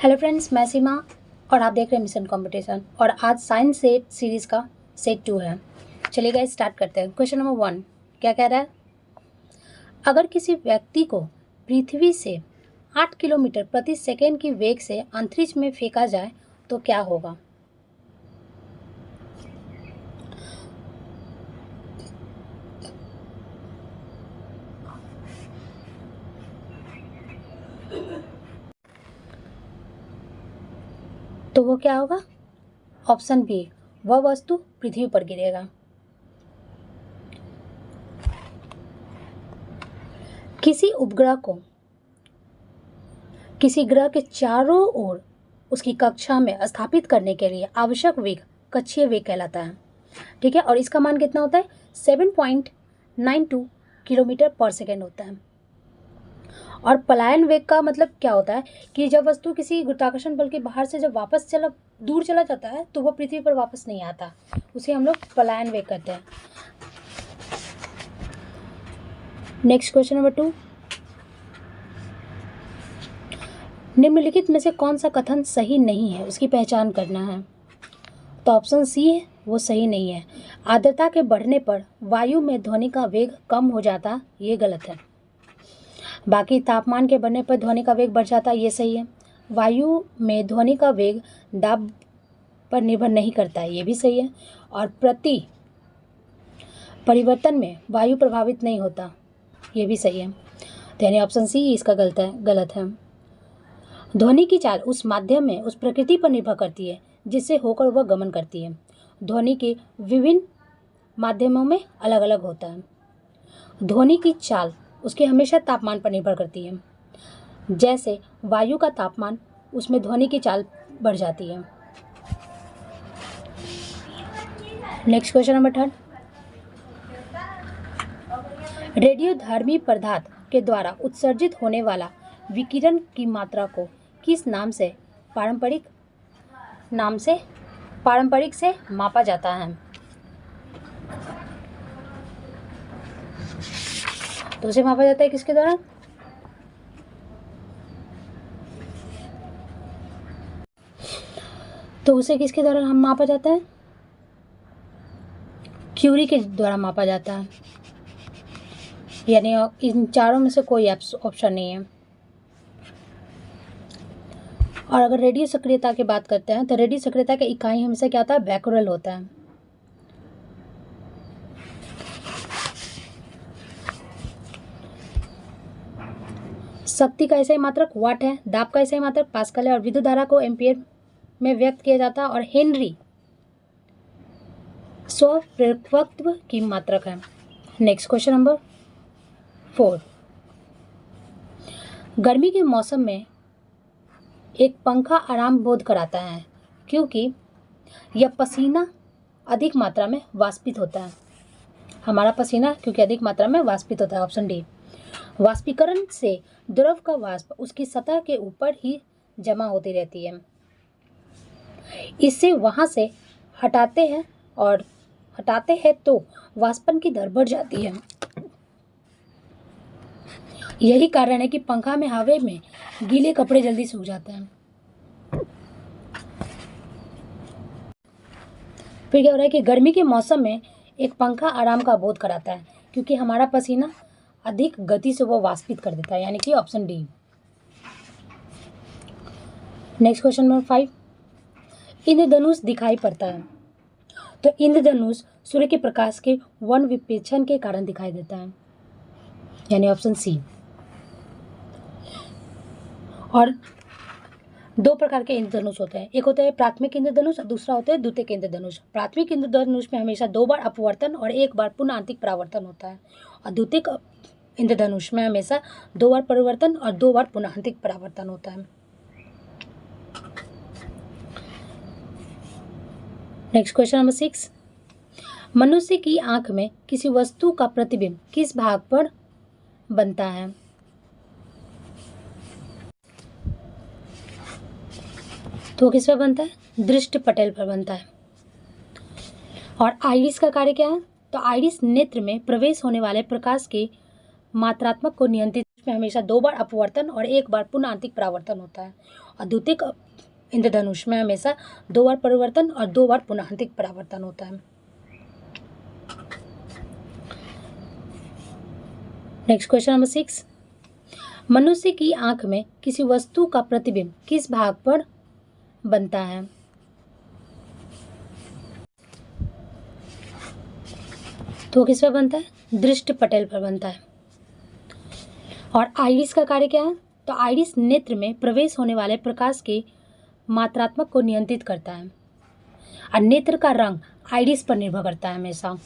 Hello friends, मैं सीमा और आप देख रहे हैं मिशन कंपटीशन। और आज साइंस सेट सीरीज़ का सेट 2 है। चलिए गाइस स्टार्ट करते हैं। क्वेश्चन नंबर 1 क्या कह रहा है? अगर किसी व्यक्ति को पृथ्वी से 8 किलोमीटर प्रति सेकेंड की वेग से अंतरिक्ष में फेंका जाए तो क्या होगा? तो वो क्या होगा? ऑप्शन बी, वह वस्तु पृथ्वी पर गिरेगा। किसी उपग्रह को किसी ग्रह के चारों ओर उसकी कक्षा में स्थापित करने के लिए आवश्यक वेग कक्षीय वेग कहलाता है। ठीक है, और इसका मान कितना होता है? 7.92 किलोमीटर पर सेकेंड होता है। और पलायन वेग का मतलब क्या होता है कि जब वस्तु किसी गुरुत्वाकर्षण बल के बाहर से जब वापस दूर चला जाता है तो वह पृथ्वी पर वापस नहीं आता, उसे हम लोग पलायन वेग कहते हैं। नेक्स्ट क्वेश्चन नंबर 2, निम्नलिखित में से कौन सा कथन सही नहीं है, उसकी पहचान करना है। तो ऑप्शन सी है वो सही नहीं है। आर्द्रता के बढ़ने पर वायु में ध्वनि का वेग कम हो जाता, ये गलत है। बाकी तापमान के बढ़ने पर ध्वनि का वेग बढ़ जाता, ये सही है। वायु में ध्वनि का वेग दाब पर निर्भर नहीं करता है, ये भी सही है। और प्रति परिवर्तन में वायु प्रभावित नहीं होता, ये भी सही है। तो यानी ऑप्शन सी इसका गलत है। ध्वनि की चाल उस माध्यम में उस प्रकृति पर निर्भर करती है जिससे होकर वह गमन करती है। ध्वनि के विभिन्न माध्यमों में अलग अलग होता है। ध्वनि की चाल उसके हमेशा तापमान पर निर्भर करती है। जैसे वायु का तापमान उसमें ध्वनि की चाल बढ़ जाती है। नेक्स्ट क्वेश्चन नंबर 3, रेडियोधर्मी पदार्थ के द्वारा उत्सर्जित होने वाला विकिरण की मात्रा को किस नाम से पारंपरिक से मापा जाता है? तो उसे मापा जाता है किसके द्वारा? तो उसे किसके द्वारा हम मापा जाता है? क्यूरी के द्वारा मापा जाता है। यानी इन चारों में से कोई ऑप्शन नहीं है। और अगर रेडियो सक्रियता की बात करते हैं तो रेडियो सक्रियता का इकाई हमेशा क्या होता है? बैक्यूरेल होता है। शक्ति का ऐसा मात्रक वाट है, दाब का ऐसा मात्रक पास्कल है, और विद्युत धारा को एम्पियर में व्यक्त किया जाता है, और हेनरी स्वप्रेरकत्व की मात्रक है। नेक्स्ट क्वेश्चन नंबर 4, गर्मी के मौसम में एक पंखा आराम बोध कराता है क्योंकि यह पसीना अधिक मात्रा में वाष्पित होता है। हमारा पसीना क्योंकि अधिक मात्रा में वाष्पित होता है, ऑप्शन डी। वाष्पीकरण से द्रव का वाष्प उसकी सतह के ऊपर ही जमा होती रहती है। इसे वहां से हटाते हैं तो वाष्पन की दर बढ़ जाती है। यही कारण है कि पंखा में हवा में गीले कपड़े जल्दी सूख जाते हैं। फिर क्या हो रहा है कि गर्मी के मौसम में एक पंखा आराम का बोध कराता है क्योंकि हमारा पसीना अधिक गति से वो वाष्पित कर देता है, यानी कि option D. Next question number 5, इंद्रधनुष दिखाई पड़ता है तो इंद्रधनुष सूर्य के प्रकाश के वन विपेक्षण के कारण दिखाई देता है, यानी ऑप्शन सी। और 2 प्रकार के इंद्रधनुष होते हैं, एक होता है प्राथमिक इंद्रधनुष और दूसरा होता है द्वितीयक इंद्रधनुष। प्राथमिक इंद्रधनुष में हमेशा 2 बार अपवर्तन और 1 बार पुनः आंतरिक परावर्तन होता है, और द्वितीयक इंद्रधनुष में हमेशा 2 बार परिवर्तन और 2 बार पुनः आंतरिक परावर्तन होता है। नेक्स्ट क्वेश्चन नंबर 6, मनुष्य की आंख में किसी वस्तु का प्रतिबिंब किस भाग पर बनता है? तो किस पर बनता है? दृष्टि पटल पर बनता है। और आइरिस का कार्य क्या है? तो आइरिस नेत्र में प्रवेश होने वाले प्रकाश के मात्रात्मक को नियंत्रित में हमेशा 2 बार अपवर्तन और 1 बार पुनः आंतरिक परावर्तन होता है, और द्वितीयक इंद्रधनुष में हमेशा 2 बार परिवर्तन और 2 बार पुनःआंतरिक परावर्तन होता है। नेक्स्ट क्वेश्चन नंबर 6, मनुष्य की आंख में किसी वस्तु का प्रतिबिंब किस भाग पर बनता है? तो किस पर बनता है? दृष्टि पटल पर बनता है। और आइरिस का कार्य क्या है? तो आइरिस नेत्र में प्रवेश होने वाले प्रकाश की मात्रात्मक को नियंत्रित करता है और नेत्र का रंग आइरिस पर निर्भर करता है हमेशा।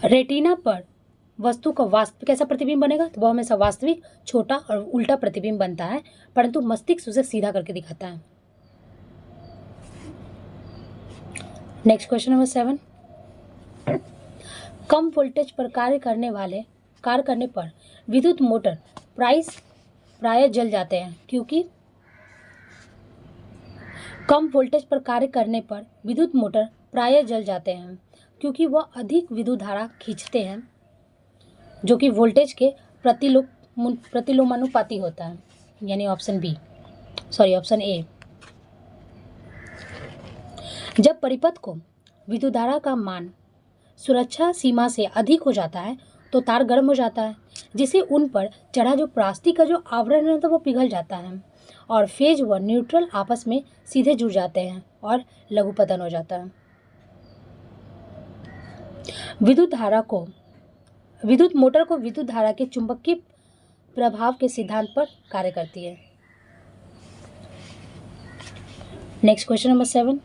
रेटिना पर वस्तु का वास्तविक कैसा प्रतिबिंब बनेगा? तो वह हमेशा वास्तविक, छोटा और उल्टा प्रतिबिंब बनता है, परंतु मस्तिष्क उसे सीधा करके दिखाता है। नेक्स्ट क्वेश्चन नंबर 7, कम वोल्टेज पर कार्य करने पर विद्युत मोटर प्राय जल जाते हैं, क्योंकि कम वोल्टेज पर कार्य करने पर विद्युत मोटर प्राय जल जाते हैं क्योंकि वह अधिक विद्युत धारा खींचते हैं, जो कि वोल्टेज के प्रतिलोमानुपाती होता है, यानी ऑप्शन ए। जब परिपथ को विद्युत धारा का मान सुरक्षा सीमा से अधिक हो जाता है तो तार गर्म हो जाता है, जिससे उन पर चढ़ा जो प्लास्टिक का जो आवरण रहता है वो पिघल जाता है और फेज व न्यूट्रल आपस में सीधे जुड़ जाते हैं और लघुपतन हो जाता है। विद्युत मोटर को विद्युत धारा के चुंबकीय प्रभाव के सिद्धांत पर कार्य करती है। नेक्स्ट क्वेश्चन नंबर 7,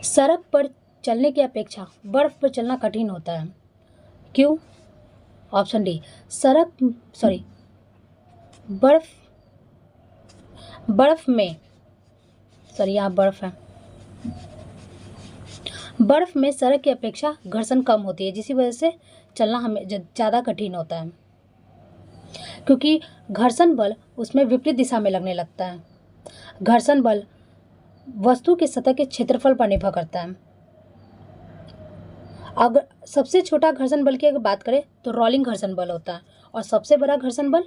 सड़क पर चलने की अपेक्षा बर्फ पर चलना कठिन होता है, क्यों? ऑप्शन डी, बर्फ में सड़क की अपेक्षा घर्षण कम होती है, जिसकी वजह से चलना हमें ज़्यादा कठिन होता है, क्योंकि घर्षण बल उसमें विपरीत दिशा में लगने लगता है। घर्षण बल वस्तु के सतह के क्षेत्रफल पर निर्भर करता है। अगर सबसे छोटा घर्षण बल की अगर बात करें तो रोलिंग घर्षण बल होता है और सबसे बड़ा घर्षण बल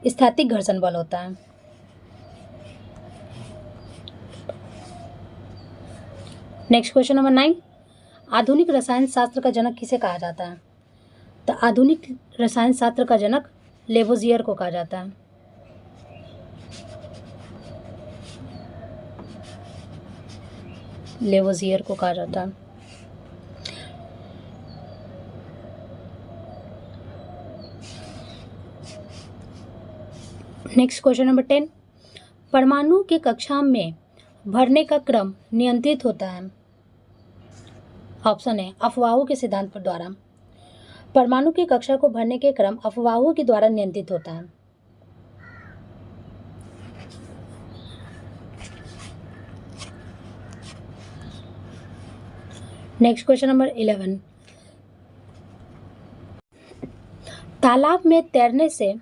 स्थैतिक घर्षण बल होता है। नेक्स्ट क्वेश्चन नंबर 9, आधुनिक रसायन शास्त्र का जनक किसे कहा जाता है? तो आधुनिक रसायन शास्त्र का जनक लेवोजियर को कहा जाता है। नेक्स्ट क्वेश्चन नंबर 10, परमाणु के कक्षा में भरने का क्रम नियंत्रित होता है। ऑप्शन है अफवाहों के सिद्धांत पर द्वारा। परमाणु की कक्षा को भरने के क्रम अफवाहों के द्वारा नियंत्रित होता है। नेक्स्ट क्वेश्चन नंबर 11, तालाब में तैरने से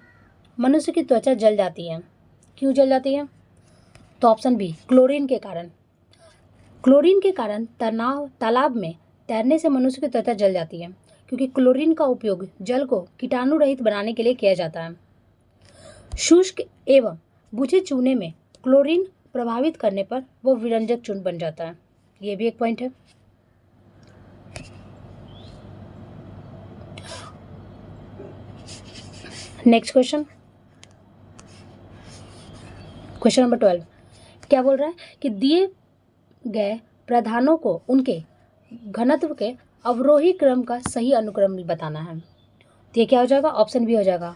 मनुष्य की त्वचा जल जाती है, क्यों जल जाती है? तो ऑप्शन बी, क्लोरीन के कारण। क्लोरीन के कारण तालाब में तैरने से मनुष्य की त्वचा जल जाती है, क्योंकि क्लोरीन का उपयोग जल को कीटाणु रहित बनाने के लिए किया जाता है। शुष्क एवं बुझे चूने में क्लोरीन प्रभावित करने पर वो विरंजक चूर्ण बन जाता है। ये भी एक पॉइंट है। नेक्स्ट क्वेश्चन नंबर 12, क्या बोल रहा है कि दिए गए प्रावधानों को उनके घनत्व के अवरोही क्रम का सही अनुक्रम बताना है। तो ये क्या हो जाएगा? ऑप्शन बी हो जाएगा,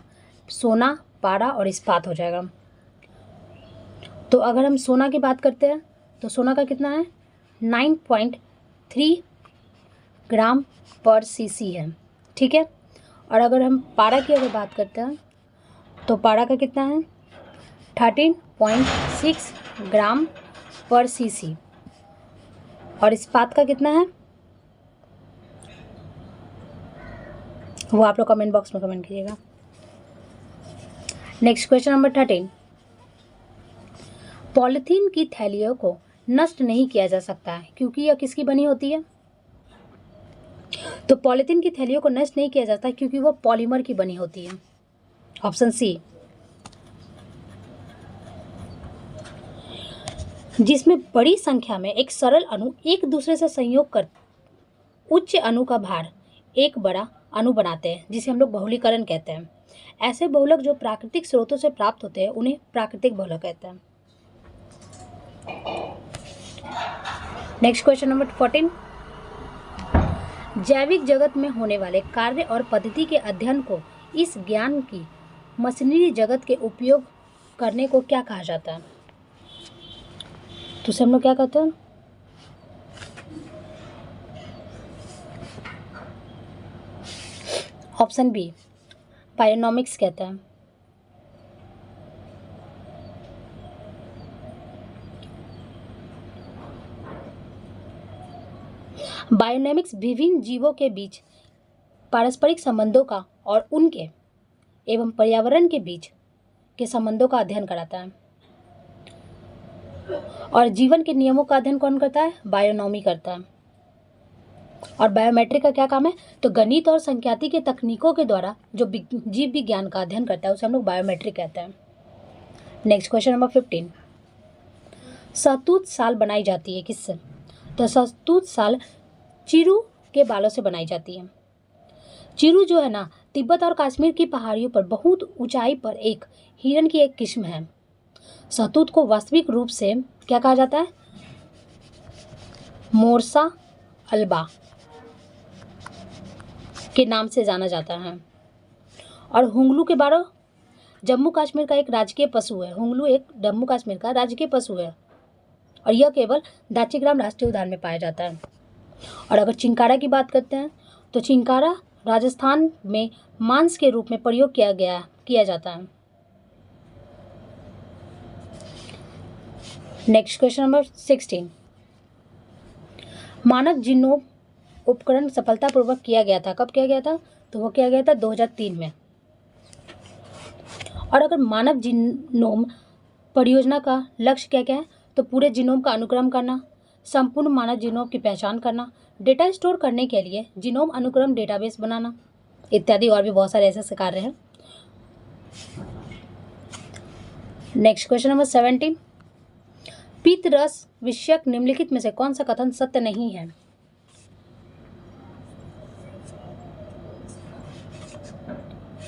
सोना, पारा और इस्पात हो जाएगा। तो अगर हम सोना की बात करते हैं तो सोना का कितना है? 9.3 ग्राम पर सीसी है, ठीक है। और अगर हम पारा की अगर बात करते हैं तो पारा का कितना है? 13.6 ग्राम पर सीसी। और इस्पात का कितना है वो आप लोग कमेंट बॉक्स में कमेंट कीजिएगा। नेक्स्ट क्वेश्चन नंबर 13, पॉलीथीन की थैलियों को नष्ट नहीं किया जा सकता है, क्योंकि यह किसकी बनी होती है? तो पॉलीथीन की थैलियों को नष्ट नहीं किया जाता क्योंकि वो पॉलीमर की बनी होती है। Option C. जिसमें बड़ी संख्या में एक सरल अणु एक दूसरे से संयोग कर उच्च अणु का भार एक बड़ा अणु बनाते हैं, जिसे हम लोग बहुलीकरण कहते हैं। ऐसे बहुलक जो प्राकृतिक स्रोतों से प्राप्त होते हैं उन्हें प्राकृतिक बहुलक कहते हैं। Next question number 14। जैविक जगत में होने वाले कार्य और पद्धति के अध्ययन को इस ज्ञान की मशीनरी जगत के उपयोग करने को क्या कहा जाता है? तो हम लोग क्या कहते हैं? ऑप्शन बी, बायोनॉमिक्स कहते हैं। बायोनॉमिक्स विभिन्न जीवों के बीच पारस्परिक संबंधों का और उनके एवं पर्यावरण के बीच के संबंधों का अध्ययन कराता है। और जीवन के नियमों का अध्ययन कौन करता है? बायोनॉमी करता है। और बायोमेट्रिक का क्या काम है? तो गणित और संख्याती के तकनीकों के द्वारा जो जीव विज्ञान का अध्ययन करता है उसे हम लोग बायोमेट्रिक कहते हैं। Next question number 15। शहतूत साल बनाई जाती है किससे? तो शहतूत साल चिरू के बालों से बनाई जाती है। चिरू जो है ना, तिब्बत और कश्मीर की पहाड़ियों पर बहुत ऊंचाई पर एक हिरन की एक किस्म है। शहतूत को वास्तविक रूप से क्या कहा जाता है? मोर्सा अल्बा के नाम से जाना जाता है। और हुंगलू के बालों जम्मू कश्मीर का एक राजकीय पशु है। हुंगलू एक जम्मू कश्मीर का राजकीय पशु है और यह केवल दाचीग्राम राष्ट्रीय उद्यान में पाया जाता है। और अगर चिंकारा की बात करते हैं तो चिंकारा राजस्थान में मांस के रूप में प्रयोग किया जाता है। Next question number 16। मानव जीनोम उपकरण सफलतापूर्वक किया गया था। कब किया गया था? तो वो किया गया था 2003 में। और अगर मानव जीनोम परियोजना का लक्ष्य क्या क्या है? तो पूरे जीनोम का अनुक्रम करना, संपूर्ण मानव जीनोम की पहचान करना, डेटा स्टोर करने के लिए जीनोम अनुक्रम डेटाबेस बनाना इत्यादि और भी बहुत सारे ऐसे कार्य हैं। Next question number 17। पीत रस विषयक निम्नलिखित में से कौन सा कथन सत्य नहीं है?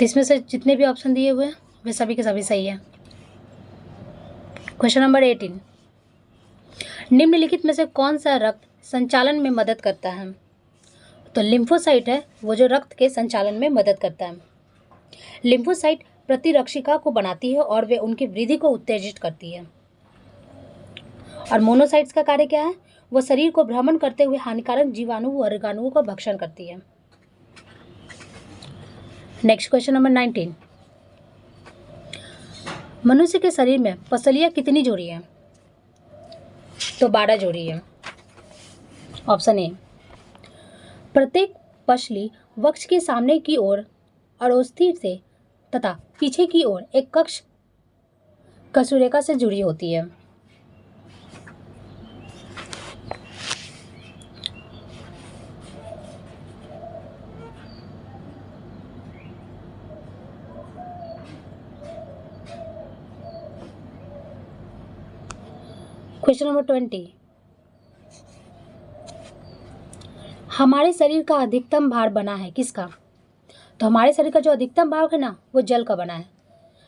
इसमें से जितने भी ऑप्शन दिए हुए हैं वे सभी के सभी सही है। Question number 18। निम्नलिखित में से कौन सा रक्त संचालन में मदद करता है? तो लिम्फोसाइट है वो जो रक्त के संचालन में मदद करता है। लिम्फोसाइट प्रतिरक्षिका को बनाती है और वे उनकी वृद्धि को उत्तेजित करती है। और मोनोसाइट्स का कार्य क्या है? वो शरीर को भ्रमण करते हुए हानिकारक जीवाणु व रोगाणुओं का भक्षण करती है। Next question number 19। मनुष्य के शरीर में पसलियां कितनी जोड़ी हैं? तो 12 जोड़ी है। Option A. प्रत्येक पसली वक्ष के सामने की ओर अरोस्थिर से तथा पीछे की ओर एक कक्ष कशुरेखा से जुड़ी होती है। Question number 20। हमारे शरीर का अधिकतम भार बना है किसका? तो हमारे शरीर का जो अधिकतम भार है ना वो जल का बना है।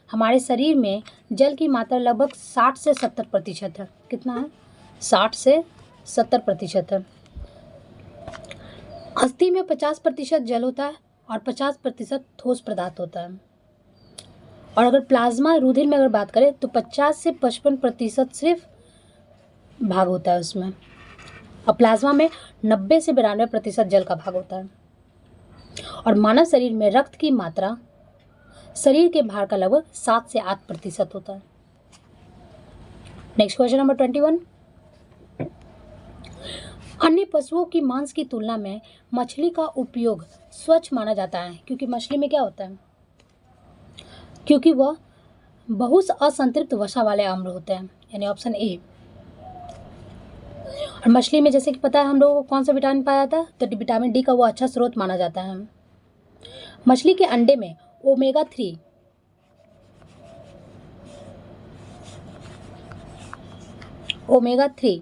हमारे शरीर में जल की मात्रा लगभग 60 से 70% है। कितना है? 60 से 70% है। अस्थि में 50% जल होता है और 50% ठोस पदार्थ होता है। और अगर प्लाज्मा रुधिर में अगर बात करें तो 50 से 55% सिर्फ भाग होता है उसमें। और प्लाज्मा में 90 से 92% जल का भाग होता है। और मानव शरीर में रक्त की मात्रा शरीर के भार का लगभग 7 से 8% होता है। Next question number 21। अन्य पशुओं की मांस की तुलना में मछली का उपयोग स्वच्छ माना जाता है क्योंकि मछली में क्या होता है? क्योंकि वह बहुत असंतृप्त वसा वाले अम्ल होते हैं, यानी ऑप्शन ए। और मछली में जैसे कि पता है हम लोगों को कौन सा विटामिन पाया जाता है? तो विटामिन डी का वो अच्छा स्रोत माना जाता है। मछली के अंडे में ओमेगा 3 ओमेगा 3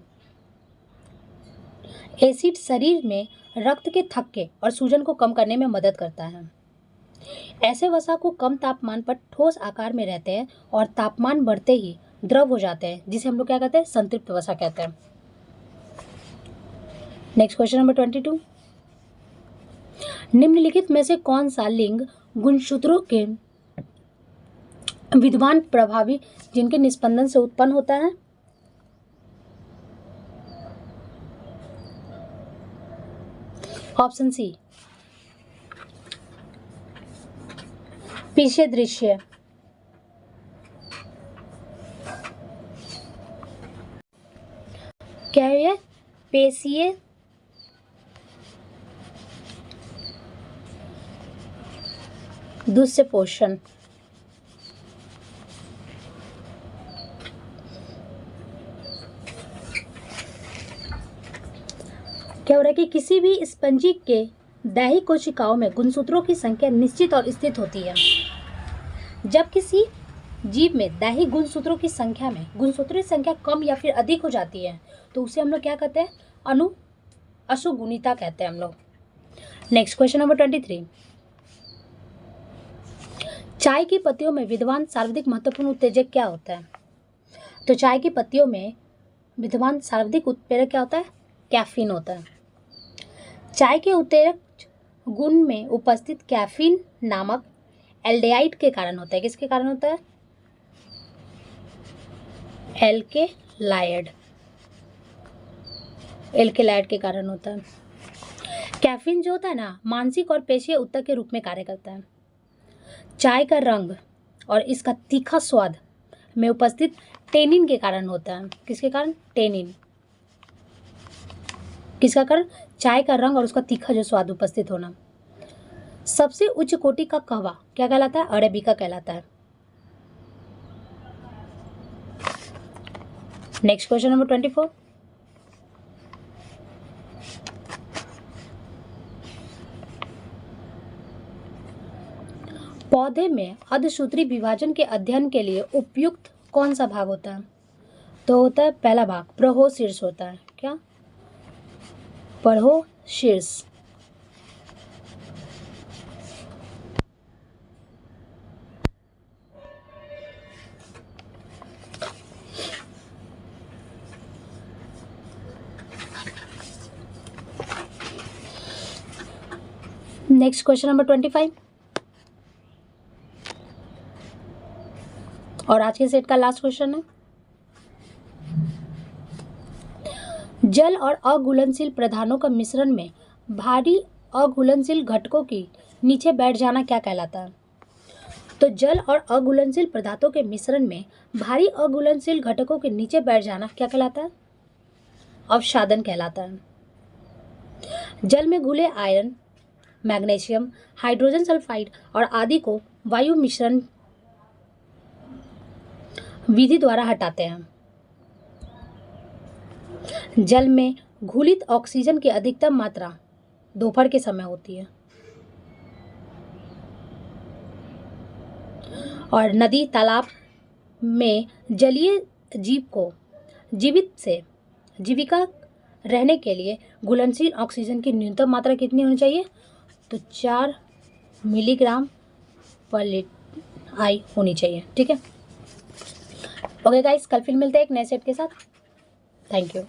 एसिड शरीर में रक्त के थक्के और सूजन को कम करने में मदद करता है। ऐसे वसा को कम तापमान पर ठोस आकार में रहते हैं और तापमान बढ़ते ही द्रव हो जाते हैं, जिसे हम लोग क्या कहते हैं, संतृप्त वसा कहते हैं। नेक्स्ट क्वेश्चन नंबर 22, निम्नलिखित में से कौन सा लिंग गुणसूत्रों के विद्वान प्रभावी जिनके निस्पंदन से उत्पन्न होता है? ऑप्शन सी पीछे दृश्य, क्या है ये, पेशीय दूध से पोषण। क्या हो रहा है कि किसी भी स्पंजी के दैहिक कोशिकाओं में गुणसूत्रों की संख्या निश्चित और स्थित होती है। जब किसी जीव में दैहिक गुणसूत्रों की संख्या में गुणसूत्रों की संख्या कम या फिर अधिक हो जाती है तो उसे हम लोग क्या कहते हैं, असुगुणिता कहते हैं हम लोग। नेक्स्ट क्वेश्चन नंबर 23, चाय की पत्तियों में विद्यमान सर्वाधिक महत्वपूर्ण उत्तेजक क्या होता है? तो चाय की पत्तियों में विद्यमान सर्वाधिक उत्प्रेरक क्या होता है? कैफीन होता है। चाय के उत्प्रेरक गुण में उपस्थित कैफीन नामक एल्डिहाइड के कारण होता है। किसके कारण होता है? एल्केलाइड के कारण होता है। कैफीन जो होता है ना, मानसिक और पेशीय उत्तेजक के रूप में कार्य करता है। चाय का रंग और इसका तीखा स्वाद में उपस्थित टेनिन के कारण होता है। किसके कारण? टेनिन। किसका कारण? चाय का रंग और उसका तीखा जो स्वाद उपस्थित होना। सबसे उच्च कोटि का कहवा क्या कहलाता है? अरेबिका कहलाता है। नेक्स्ट क्वेश्चन नंबर 24, पौधे में अर्धसूत्री विभाजन के अध्ययन के लिए उपयुक्त कौन सा भाग होता है? तो होता है पहला भाग प्रहोशीर्ष होता है। क्या? प्रहोशीर्ष। नेक्स्ट क्वेश्चन नंबर 25 और आज के सेट का लास्ट क्वेश्चन है, जल और अघुलनशील प्रधानों का मिश्रण में भारी अघुलनशील घटकों की नीचे बैठ जाना क्या कहलाता है? तो जल और अघुलनशील पदार्थों के मिश्रण में भारी अघुलनशील घटकों के नीचे बैठ जाना क्या कहलाता है? अवसादन कहलाता है। जल में घुले आयरन, मैग्नीशियम, हाइड्रोजन सल्फाइड और आदि को वायु मिश्रण विधि द्वारा हटाते हैं। जल में घुलित ऑक्सीजन की अधिकतम मात्रा दोपहर के समय होती है और नदी तालाब में जलीय जीव को जीविका रहने के लिए घुलनशील ऑक्सीजन की न्यूनतम मात्रा कितनी होनी चाहिए? तो 4 मिलीग्राम पर लीटर आई होनी चाहिए। ठीक है, ओके गाइस, कल फिर मिलते हैं एक नए सेट के साथ। Thank you.